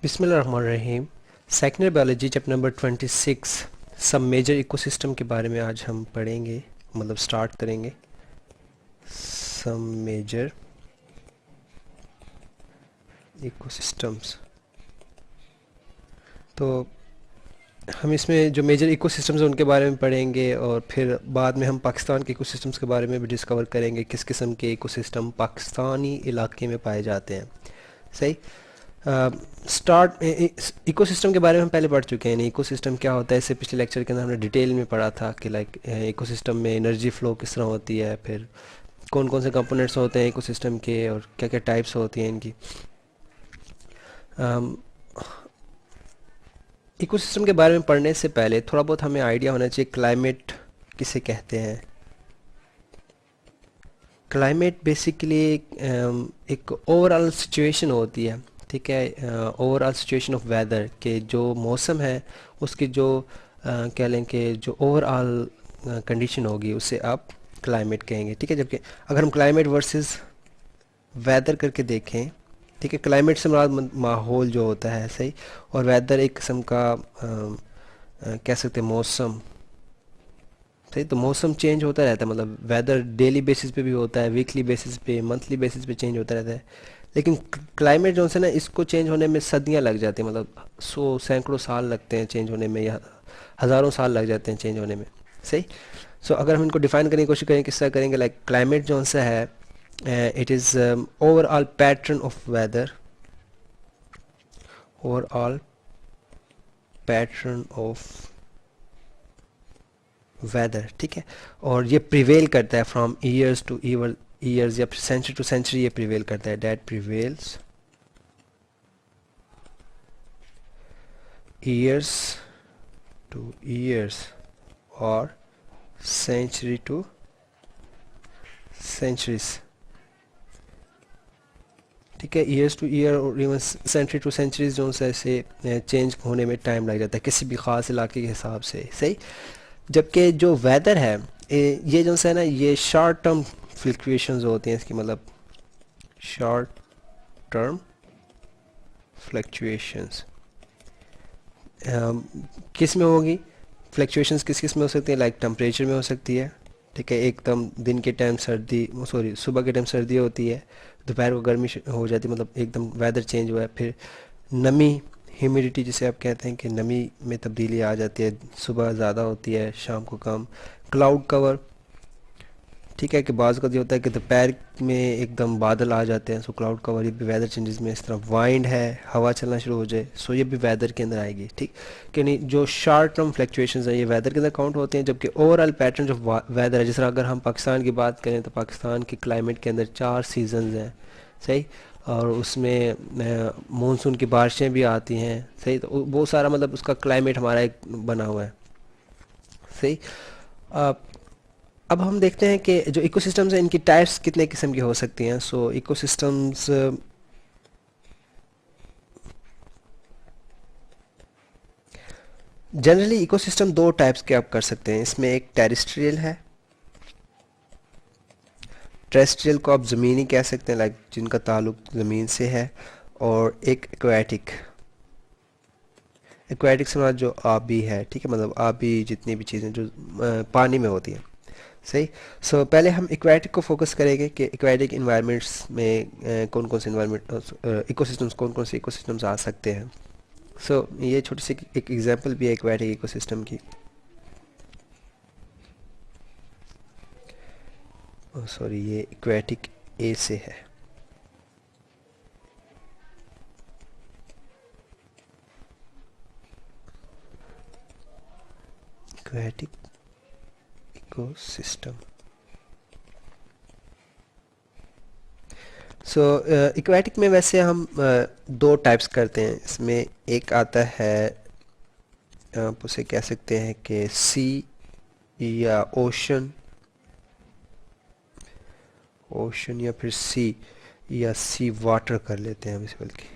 बिस्मिल्लाहिर्रहमानिर्रहीम। Secondary biology chapter number 26 सब major ecosystem के बारे में आज हम पढ़ेंगे, मतलब स्टार्ट करेंगे। सब मेजर इकोसिस्टम्स। तो हम इसमें जो मेजर इकोसिस्टम्स हैं उनके बारे में पढ़ेंगे और फिर बाद में हम पाकिस्तान के इकोसिस्टम्स के बारे में भी डिस्कवर करेंगे, किस किस्म के इकोसिस्टम पाकिस्तानी इलाके में पाए जाते हैं। सही। स्टार्ट इकोसिस्टम के बारे में हम पहले पढ़ चुके हैं। इकोसिस्टम क्या होता है इससे पिछले लेक्चर के अंदर हमने डिटेल में पढ़ा था कि लाइक इकोसिस्टम में एनर्जी फ़्लो किस तरह होती है, फिर कौन कौन से कंपोनेंट्स होते हैं इकोसिस्टम के और क्या क्या टाइप्स होती हैं इनकी। इकोसिस्टम के बारे में पढ़ने से पहले थोड़ा बहुत हमें आइडिया होना चाहिए क्लाइमेट किसे कहते हैं। क्लाइमेट बेसिकली एक ओवरऑल सिचुएशन होती है, ठीक है। ओवरऑल सिचुएशन ऑफ वेदर के जो मौसम है उसकी जो कह लें कि जो ओवरऑल कंडीशन होगी उसे आप क्लाइमेट कहेंगे, ठीक है। जबकि अगर हम क्लाइमेट वर्सेस वेदर करके देखें, ठीक है, क्लाइमेट से मुराद माहौल जो होता है, सही, और वेदर एक किस्म का कह सकते हैं मौसम। सही। तो मौसम चेंज होता रहता है, मतलब वेदर डेली बेसिस पे भी होता है, वीकली बेसिस पे, मंथली बेसिस पे चेंज होता रहता है। लेकिन क्लाइमेट जो है ना, इसको चेंज होने में सदियां लग जाती हैं, मतलब सैकड़ों साल लगते हैं चेंज होने में, या हज़ारों साल लग जाते हैं चेंज होने में। सही। सो अगर हम इनको डिफाइन करने की कोशिश करें, किस तरह करेंगे, लाइक क्लाइमेट जो सा है, it is overall pattern of weather, overall pattern of weather, ठीक है। और ये प्रिवेल करता है फ्रॉम ईयर्स टू ईयर्स या सेंचुरी टू सेंचुरी, ये प्रिवेल करता है, that prevails years to years और सेंचुरी टू सेंचुरीज, ठीक है। ईयर्स टू ईयर और इवन सेंचुरी टू सेंचुरीज जो है ऐसे चेंज होने में टाइम लग जाता है किसी भी ख़ास इलाके के हिसाब से, सही। जबकि जो वेदर है, ये जो है ना, ये शॉर्ट टर्म फ्लक्चुएशंस होती हैं इसकी, मतलब शॉर्ट टर्म फ्लक्चुएशंस किस में होगी, फ्लक्चुएशंस किस किस में हो सकती है, लाइक टेम्परेचर में हो सकती है, ठीक है। एकदम दिन के टाइम सर्दी, सॉरी सुबह के टाइम सर्दी होती है, दोपहर को गर्मी हो जाती है, मतलब एकदम वेदर चेंज हुआ है। फिर नमी, ह्यूमिडिटी जिसे आप कहते हैं कि नमी में तब्दीली आ जाती है, सुबह ज़्यादा होती है शाम को कम। क्लाउड कवर, ठीक है, कि बाज़ का ये होता है कि दोपहर में एकदम बादल आ जाते हैं, सो क्लाउड कवर, ये भी वेदर चेंजेस में। इस तरह वाइंड है, हवा चलना शुरू हो जाए, सो ये भी वेदर के अंदर आएगी, ठीक। कि नहीं, जो शॉर्ट टर्म फ्लक्चुएशंस हैं ये वेदर के अंदर काउंट होते हैं। जबकि ओवरऑल पैटर्न जो वेदर है, जिस तरह अगर हम पाकिस्तान की बात करें तो पाकिस्तान के क्लाइमेट के अंदर 4 सीजन्स हैं, सही। और उसमें मानसून की बारिशें भी आती हैं, सही। तो वो सारा मतलब उसका क्लाइमेट हमारा एक बना हुआ है, सही। अब हम देखते हैं कि जो इकोसिस्टम्स हैं इनकी टाइप्स कितने किस्म की हो सकती हैं। सो इकोसिस्टम्स जनरली इकोसिस्टम दो टाइप्स के आप कर सकते हैं। इसमें एक टेरेस्ट्रियल है, टेरेस्ट्रियल को आप ज़मीनी कह सकते हैं, लाइक जिनका ताल्लुक ज़मीन से है। और एक एक्वेटिक, एक्वेटिक से जो आबी है, ठीक है, मतलब आबी जितनी भी चीज़ें जो पानी में होती हैं, सही। सो पहले हम एक्वेटिक को फोकस करेंगे कि एक्वेटिक इन्वायरमेंट्स में कौन कौन से इन्वायरमेंट इकोसिस्टम्स, कौन कौन से इकोसिस्टम्स आ सकते हैं। सो ये छोटी सी एक एग्जांपल भी है एक्वेटिक इकोसिस्टम की। सॉरी, ये एक्वेटिक ए से है। Aquatic ecosystem. सो एक्वेटिक में वैसे हम दो टाइप्स करते हैं। इसमें एक आता है, आप उसे कह सकते हैं कि सी या ओशन, ओशन या फिर सी, या सी वाटर कर लेते हैं हम इसे, बल्कि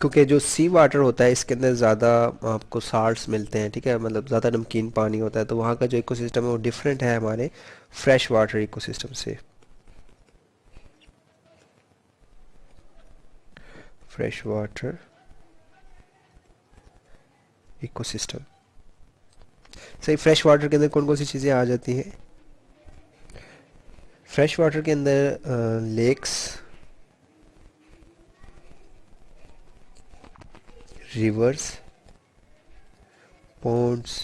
क्योंकि जो सी वाटर होता है इसके अंदर ज़्यादा आपको साल्ट्स मिलते हैं, ठीक है, मतलब ज़्यादा नमकीन पानी होता है, तो वहाँ का जो इकोसिस्टम है वो डिफरेंट है हमारे फ्रेश वाटर इकोसिस्टम से। Fresh water ecosystem. सही, फ्रेश वाटर के अंदर कौन कौन सी चीज़ें आ जाती हैं? फ्रेश वाटर के अंदर लेक्स, रिवर्स, पॉन्ड्स,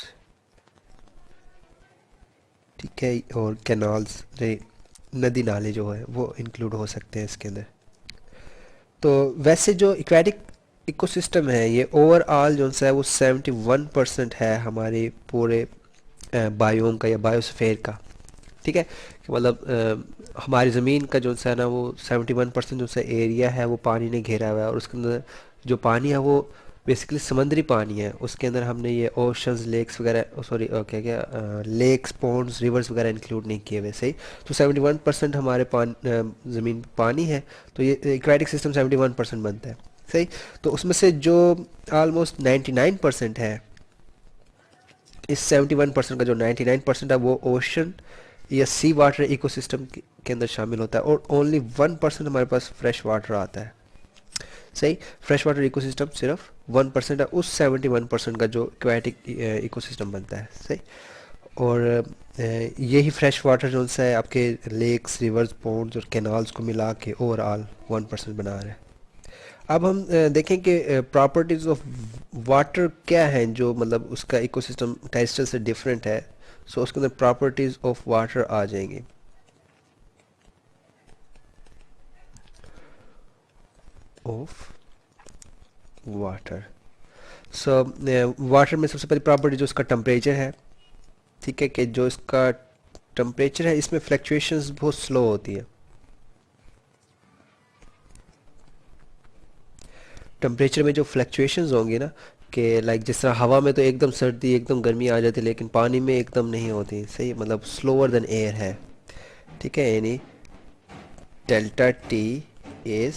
ठीक है, और कैनाल्स, नदी नाले जो है वो इंक्लूड हो सकते हैं इसके अंदर। तो वैसे जो एक्वेटिक इकोसिस्टम है ये ओवरऑल जो सा है वो 71% है हमारे पूरे बायोम का या बायोस्फीयर का। ठीक है, कि मतलब हमारी ज़मीन का जो सा है ना वो 71% जो सा एरिया है वो पानी ने घेरा हुआ है, और उसके अंदर जो पानी है वो बेसिकली समुद्री पानी है। उसके अंदर हमने ये ओशंस, लेक्स वगैरह, सॉरी क्या क्या, लेक्स, पॉन्ड्स, रिवर्स वगैरह इंक्लूड नहीं किए वैसे ही। तो 71% हमारे ज़मीन पे पानी है, तो ये एक्वेटिक सिस्टम 71% बनता है। सही, तो उसमें से जो ऑलमोस्ट 99% है, इस 71% का जो 99% है वो ओशन या सी वाटर इकोसिस्टम के अंदर शामिल होता है, और ओनली 1% हमारे पास फ्रेश वाटर आता है। सही, फ्रेश वाटर इकोसिस्टम सिर्फ 1% है उस 71% का जो एक्वेटिक इकोसिस्टम बनता है। सही, और यही फ्रेश वाटर जो सा है आपके लेक्स, रिवर्स, पॉन्ड्स और कैनाल्स को मिला के ओवरऑल 1% बना रहे हैं। अब हम देखें कि प्रॉपर्टीज़ ऑफ वाटर क्या हैं जो मतलब उसका इकोसिस्टम टेरेस्ट्रियल से डिफरेंट है। सो उसके अंदर प्रॉपर्टीज़ ऑफ वाटर आ जाएंगी। ऑफ वाटर, सो वाटर में सबसे पहली प्रॉपर्टी जो उसका टेम्परेचर है। ठीक है, कि जो इसका टेम्परेचर है इसमें फ्लक्चुएशंस बहुत स्लो होती है। टेम्परेचर में जो फ्लक्चुएशंस होंगी ना, कि लाइक जिस तरह हवा में तो एकदम सर्दी एकदम गर्मी आ जाती है, लेकिन पानी में एकदम नहीं होती। सही, मतलब स्लोअर देन एयर है। ठीक है, यानी delta T is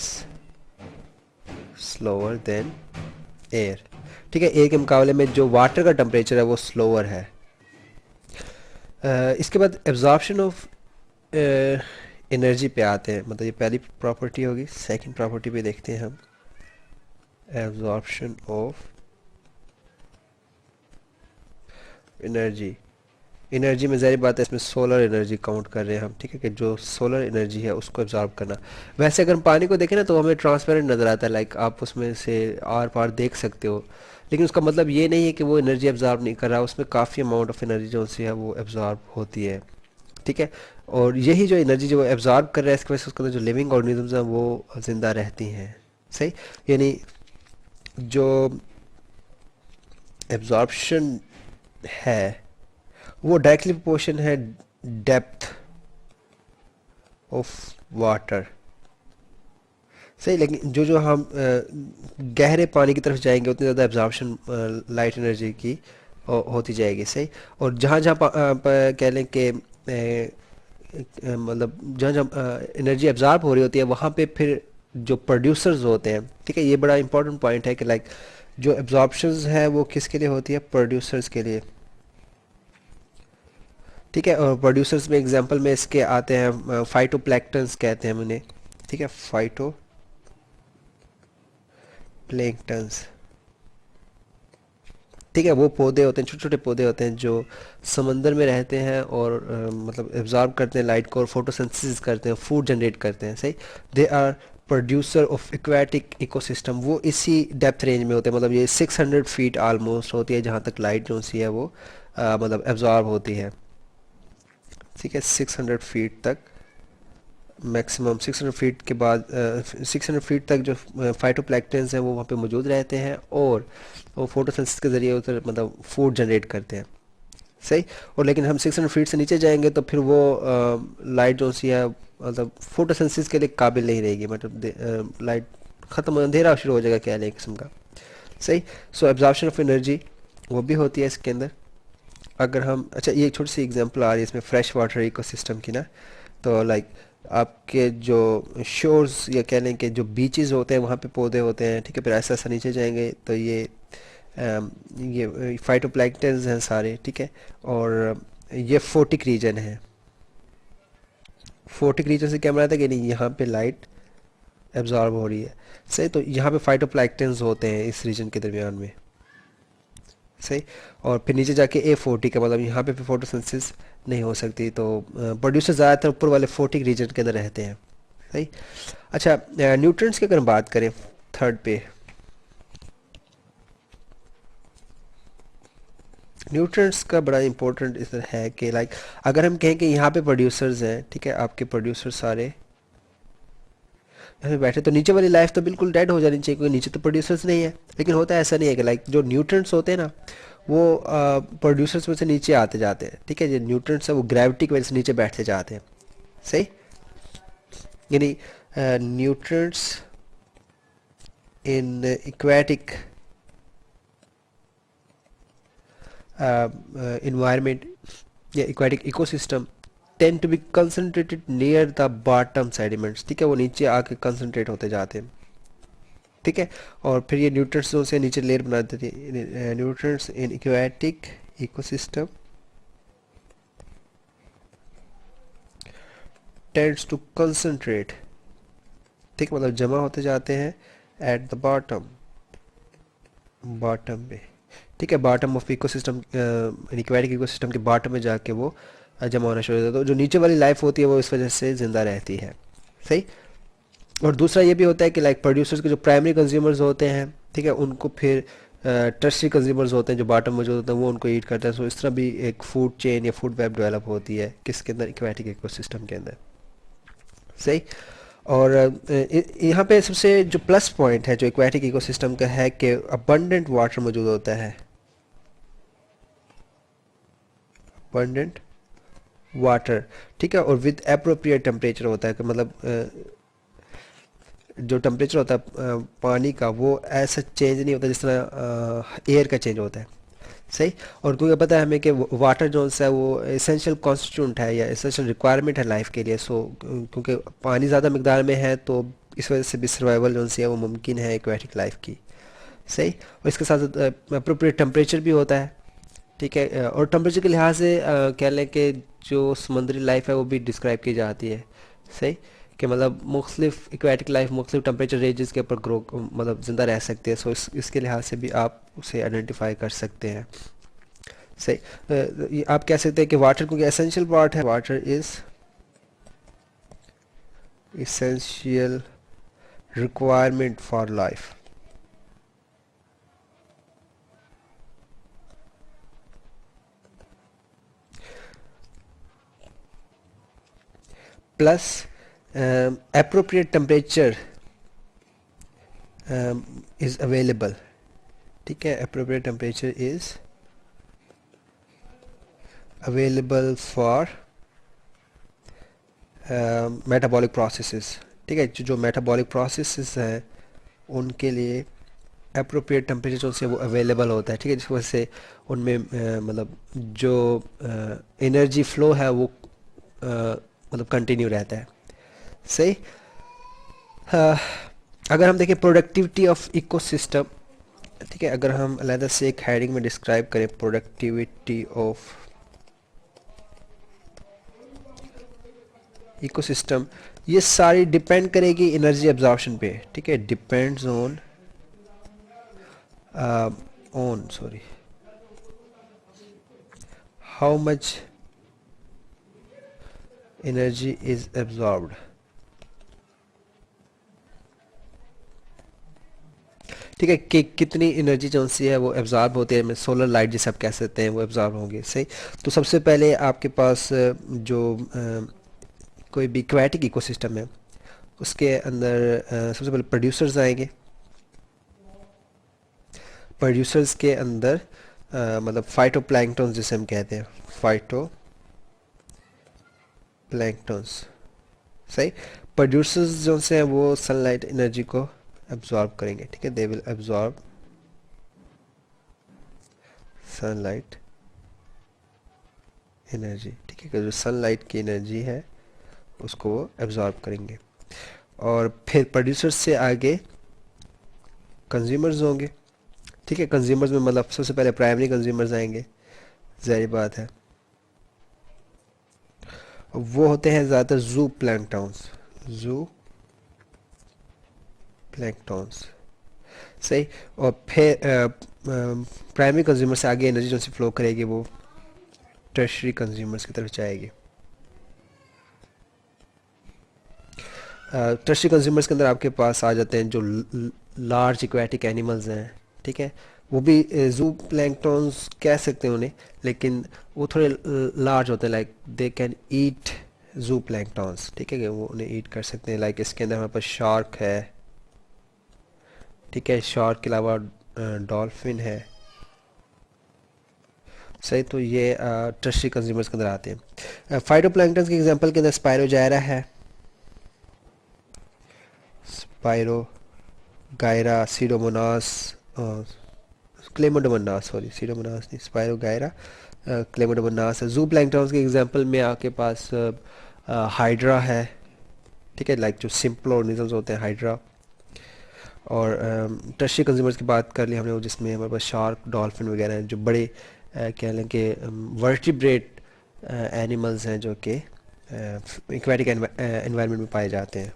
slower then air. ठीक है, एयर के मुकाबले में जो वाटर का टेम्परेचर है वो स्लोअर है। इसके बाद एब्जॉर्प्शन ऑफ एनर्जी पे आते हैं, मतलब ये पहली प्रॉपर्टी होगी। सेकंड प्रॉपर्टी पे देखते हैं हम, एब्जॉर्प्शन ऑफ एनर्जी। एनर्जी में ज़ाहिर बात है इसमें सोलर एनर्जी काउंट कर रहे हैं हम। ठीक है, कि जो सोलर एनर्जी है उसको एब्जॉर्ब करना। वैसे अगर हम पानी को देखें ना तो हमें ट्रांसपेरेंट नज़र आता है, लाइक आप उसमें से आर पार देख सकते हो, लेकिन उसका मतलब ये नहीं है कि वो एनर्जी एब्जॉर्ब नहीं कर रहा, उसमें काफ़ी अमाउंट ऑफ एनर्जी जो सी है वो एब्जॉर्ब होती है। ठीक है, और यही जो एनर्जी जो एब्जॉर्ब कर रहा है इसकी वजह से उसके अंदर जो लिविंग ऑर्गेनिज्म हैं वो ज़िंदा रहती हैं। सही, यानी जो एब्जॉर्प्शन है वो डायरेक्टली प्रोपोर्शन है डेप्थ ऑफ वाटर। सही, लेकिन जो जो हम गहरे पानी की तरफ जाएंगे उतनी ज़्यादा एब्जॉर्प्शन लाइट एनर्जी की होती जाएगी। सही, और जहाँ जहाँ कह लें कि मतलब जहाँ जहाँ एनर्जी एब्जॉर्ब हो रही होती है वहाँ पे फिर जो प्रोड्यूसर्स होते हैं। ठीक है, ये बड़ा इंपॉर्टेंट पॉइंट है कि लाइक जो एब्जॉर्प्शंस है वो किसके लिए होती है? प्रोड्यूसर्स के लिए। ठीक है, और प्रोड्यूसर्स में एग्जांपल में इसके आते हैं फाइटोप्लैंक्टन्स कहते हैं उन्हें। ठीक है, फाइटो प्लैंक्टन्स। ठीक है, वो पौधे होते हैं, छोटे छोटे पौधे होते हैं जो समंदर में रहते हैं और मतलब एब्जॉर्ब करते हैं लाइट को और फोटोसिंथेसिस करते हैं, फूड जनरेट करते हैं। सही, they are producer of aquatic ecosystem. वो इसी डेप्थ रेंज में होते हैं, मतलब ये 600 फीट आलमोस्ट होती है जहाँ तक लाइट जो सी है वो मतलब एब्जॉर्ब होती है। ठीक है, 600 फीट तक मैक्सिमम, 600 फीट के बाद 600 फीट तक जो फाइटोप्लैंक्टन्स हैं वो वहाँ पे मौजूद रहते हैं और वो फोटोसिंथेसिस के ज़रिए उधर मतलब फूड जनरेट करते हैं। सही, और लेकिन हम 600 फीट से नीचे जाएंगे तो फिर वो लाइट जो सी है मतलब फोटोसिंथेसिस के लिए काबिल नहीं रहेगी, मतलब लाइट ख़त्म, अंधेरा शुरू हो जाएगा, कह लें एक किस्म का। सही, सो एब्जॉर्प्शन ऑफ एनर्जी वो भी होती है इसके अंदर। अगर हम, अच्छा ये एक छोटी सी एग्जांपल आ रही है इसमें फ्रेश वाटर इकोसिस्टम की ना, तो लाइक आपके जो शोर्स या कह लें कि जो बीचेस होते हैं वहाँ पे पौधे होते हैं। ठीक है, फिर ऐसा ऐसा नीचे जाएंगे तो ये फाइटोप्लैंक्टन्स हैं सारे। ठीक है, और ये फोटिक रीजन है। फोटिक रीजन से क्या मरा था कि नहीं, यहाँ पे लाइट एब्जॉर्ब हो रही है। सही, तो यहाँ पे फाइटोप्लैंक्टन्स होते हैं इस रीजन के दरमियान में। सही। और फिर नीचे जाके A40 का मतलब यहाँ पे फोटोसिंथेसिस नहीं हो सकती, तो प्रोड्यूसर ज़्यादातर ऊपर वाले 40 रीजन के अंदर रहते हैं। सही। अच्छा, न्यूट्रिएंट्स की अगर हम बात करें थर्ड पे, न्यूट्रिएंट्स का बड़ा इंपॉर्टेंट इस है कि लाइक अगर हम कहें कि यहाँ पे प्रोड्यूसर्स हैं, ठीक है, आपके प्रोड्यूसर सारे यहाँ पे बैठे, तो नीचे वाली लाइफ तो बिल्कुल डेड हो जानी चाहिए क्योंकि नीचे तो प्रोड्यूसर्स नहीं है। लेकिन होता है ऐसा नहीं है कि लाइक जो न्यूट्रिएंट्स होते हैं ना, वो प्रोड्यूसर्स में से नीचे आते जाते हैं। ठीक है, जो न्यूट्रिएंट्स है वो ग्रेविटी की वजह से नीचे बैठते जाते हैं। सही। यानी न्यूट्रिएंट्स इन एक्वेटिक environment या aquatic ecosystem tend to be concentrated near the bottom sediments। ठीक है, वो नीचे आके कंसंट्रेट होते जाते हैं। ठीक है, और फिर ये न्यूट्रिएंट्स जो से नीचे लेयर बना देती है। Nutrients in aquatic ecosystem tends to concentrate, ठीक, मतलब जमा होते जाते हैं एट द बॉटम, बॉटम में। ठीक है, bottom of ecosystem, aquatic ecosystem के बॉटम में जाके वो जमा होना शुरू हो जाता है। तो जो नीचे वाली लाइफ होती है वो इस वजह से ज़िंदा रहती है। सही। और दूसरा ये भी होता है कि लाइक प्रोड्यूसर्स के जो प्राइमरी कंज्यूमर्स होते हैं, ठीक है, उनको फिर टर्शरी कंज्यूमर्स होते हैं जो बॉटम में जो होते हैं वो उनको ईट करते हैं। सो इस तरह भी एक फूड चेन या फूड वेब डेवलप होती है किसके अंदर, एक्वेटिक इकोसिस्टम के अंदर। सही। और यहाँ पे सबसे जो प्लस पॉइंट है जो एक्वेटिक इकोसिस्टम का है कि अबंडेंट वाटर मौजूद होता है। अबंडेंट वाटर, ठीक है, और विद अप्रोप्रिएट टेम्परेचर होता है कि मतलब जो टेम्परेचर होता है पानी का वो ऐसा चेंज नहीं होता जिस तरह एयर का चेंज होता है। सही। और क्योंकि पता है हमें कि वाटर जो है वो एसेंशियल कॉन्स्टिट्यूंट है या एसेंशियल रिक्वायरमेंट है लाइफ के लिए। सो क्योंकि पानी ज़्यादा मकदार में है तो इस वजह से भी सर्वाइवल जो है वो मुमकिन है एक्वेटिक लाइफ की। सही। और इसके साथ अप्रोप्रिएट टेम्परेचर भी होता है। ठीक है, और टेम्परेचर के लिहाज से कह लें कि जो समुद्री लाइफ है वो भी डिस्क्राइब की जाती है। सही, कि मतलब मुख्तलिफ एक्वेटिक लाइफ मुख्तलिफ टेम्परेचर रेंजेस के ऊपर ग्रो मतलब ज़िंदा रह सकते हैं। सो इसके लिहाज से भी आप उसे आइडेंटिफाई कर सकते हैं। सही। ये आप कह सकते हैं कि वाटर क्योंकि एसेंशियल पार्ट है, water is essential requirement for life। Plus appropriate temperature is available। ठीक है, appropriate temperature is available for metabolic processes। ठीक है, जो metabolic processes हैं उनके लिए अप्रोप्रिएट टेम्परेचर जो से वो अवेलेबल होता है। ठीक है, जिस वजह से उनमें मतलब जो एनर्जी फ्लो है वो मतलब कंटिन्यू रहता है। सही। अ, अगर हम देखें प्रोडक्टिविटी ऑफ इकोसिस्टम, ठीक है, अगर हम अलहदा से एक हेडिंग में डिस्क्राइब करें प्रोडक्टिविटी ऑफ इकोसिस्टम, ये सारी डिपेंड करेगी एनर्जी एब्जॉर्प्शन पे। ठीक है, depends on sorry how much energy is absorbed. ठीक है, कि कितनी एनर्जी जो सी है वो एब्जॉर्ब होती है, सोलर लाइट जिसे आप कह सकते हैं वो एब्जॉर्ब होंगे। सही। तो सबसे पहले आपके पास जो कोई भी एक्वेटिक इकोसिस्टम है उसके अंदर सबसे पहले प्रोड्यूसर्स आएंगे। प्रोड्यूसर्स के अंदर मतलब फाइटोप्लैंक्टन्स जिसे हम कहते हैं, फाइटोप्लैंक्टन्स। सही। प्रोड्यूसर्स जो से हैं वो सनलाइट एनर्जी को एब्जॉर्ब करेंगे। ठीक है, they will absorb sunlight energy. ठीक है, कि जो सनलाइट की एनर्जी है उसको वो एब्जॉर्ब करेंगे। और फिर प्रोड्यूसर्स से आगे कंज्यूमर्स होंगे। ठीक है, कंज्यूमर्स में मतलब सबसे पहले प्राइमरी कंज्यूमर्स आएंगे, जाहिर बात है। वो होते हैं ज़्यादातर जू प्लैंक्टन्स, जू प्लैंक्टॉन्स, सही। और फिर प्राइमरी कंज्यूमर से आगे एनर्जी जो सी फ्लो करेगी वो टर्शरी कंज्यूमर्स की तरफ जाएगी। टर्शरी कंज्यूमर्स के अंदर आपके पास आ जाते हैं जो लार्ज एक्वेटिक एनिमल्स हैं, ठीक है। वो भी जू प्लैंक्टॉन्स कह सकते हैं उन्हें, लेकिन वो थोड़े लार्ज होते हैं, लाइक दे कैन ईट जू प्लैंक्टॉन्स, ठीक है, कि वो उन्हें ईट कर सकते हैं। लाइक इसके अंदर हमारे पास शार्क है, ठीक है, शार्क के अलावा डॉल्फिन है, सही। तो ये टर्शरी कंज्यूमर्स के अंदर आते हैं। फाइटोप्लैंक्टन्स के एग्जांपल के अंदर स्पायरोजायरा है, स्पायरो गायरा, सीडोमोनास, क्लेमोडोमोनास, सॉरी सीडोमोनास नहीं, स्पायरो गायरा, क्लेमोडोमोनास है। जू प्लैंक्टन्स के एग्जांपल में आपके पास हाइड्रा है, ठीक है, लाइक जो सिंपल ऑर्गेनिजम्स होते हैं, हाइड्रा। और टर्शरी कंज्यूमर्स की बात कर ली हमने, वो जिसमें हमारे पास शार्क, डॉल्फिन वगैरह हैं, जो बड़े कह लें कि वर्टिब्रेट एनिमल्स हैं जो कि एक्वेटिक एनवायरनमेंट में पाए जाते हैं।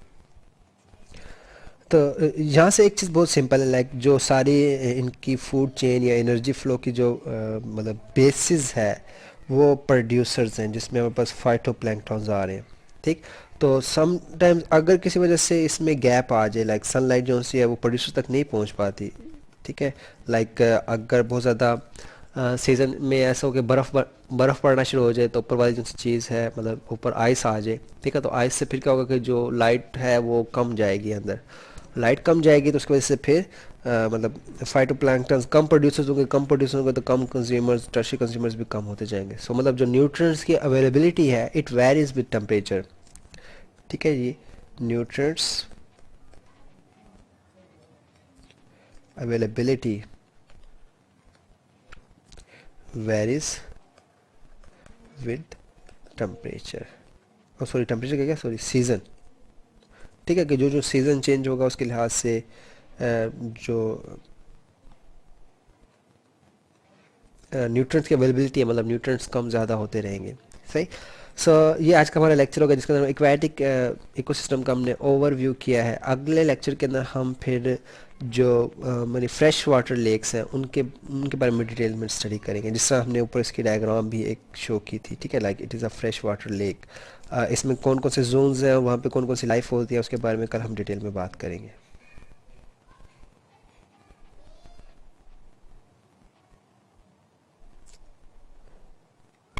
तो यहाँ से एक चीज़ बहुत सिंपल है, लाइक जो सारी इनकी फूड चेन या एनर्जी फ्लो की जो मतलब बेसिस है वो प्रोड्यूसर्स हैं, जिसमें हमारे पास फाइटोप्लैंक्टन्स आ रहे हैं, ठीक। तो समटाइम्स अगर किसी वजह से इसमें गैप आ जाए, लाइक सनलाइट जो सी है वो प्रोड्यूसर तक नहीं पहुँच पाती, ठीक है। लाइक अगर बहुत ज़्यादा सीज़न में ऐसा हो कि बर्फ़ पड़ना शुरू हो जाए, तो ऊपर वाली जो सी चीज़ है, मतलब ऊपर आइस आ जाए, ठीक है, तो आइस से फिर क्या होगा कि जो लाइट है वो कम जाएगी अंदर, लाइट कम जाएगी, तो उसकी वजह से फिर मतलब फाइटोप्लैंक्टन्स कम प्रोड्यूसर्स होंगे तो कम कंज्यूमर्स, टर्शरी कंज्यूमर्स भी कम होते जाएंगे। सो मतलब जो न्यूट्रिएंट्स की अवेलेबिलिटी है इट वेरीज विद टेम्परेचर, ठीक है जी। Nutrients availability varies with temperature, और सॉरी टेम्परेचर क्या क्या सॉरी सीज़न, ठीक है, कि जो जो सीज़न चेंज होगा उसके लिहाज से जो न्यूट्रिएंट्स की अवेलेबिलिटी है, मतलब न्यूट्रिएंट्स कम ज़्यादा होते रहेंगे, सही। सो ये आज का हमारा लेक्चर होगा जिसके अंदर एक्वेटिक इकोसिस्टम का हमने ओवरव्यू किया है। अगले लेक्चर के अंदर हम फिर जो मानी फ्रेश वाटर लेक्स हैं उनके उनके बारे में डिटेल में स्टडी करेंगे, जिस तरह हमने ऊपर इसकी डायग्राम भी एक शो की थी, ठीक है, like it is a fresh water lake. इसमें कौन कौन से जोन्स हैं, वहाँ पे कौन कौन सी लाइफ होती है, उसके बारे में कल हम डिटेल में बात करेंगे।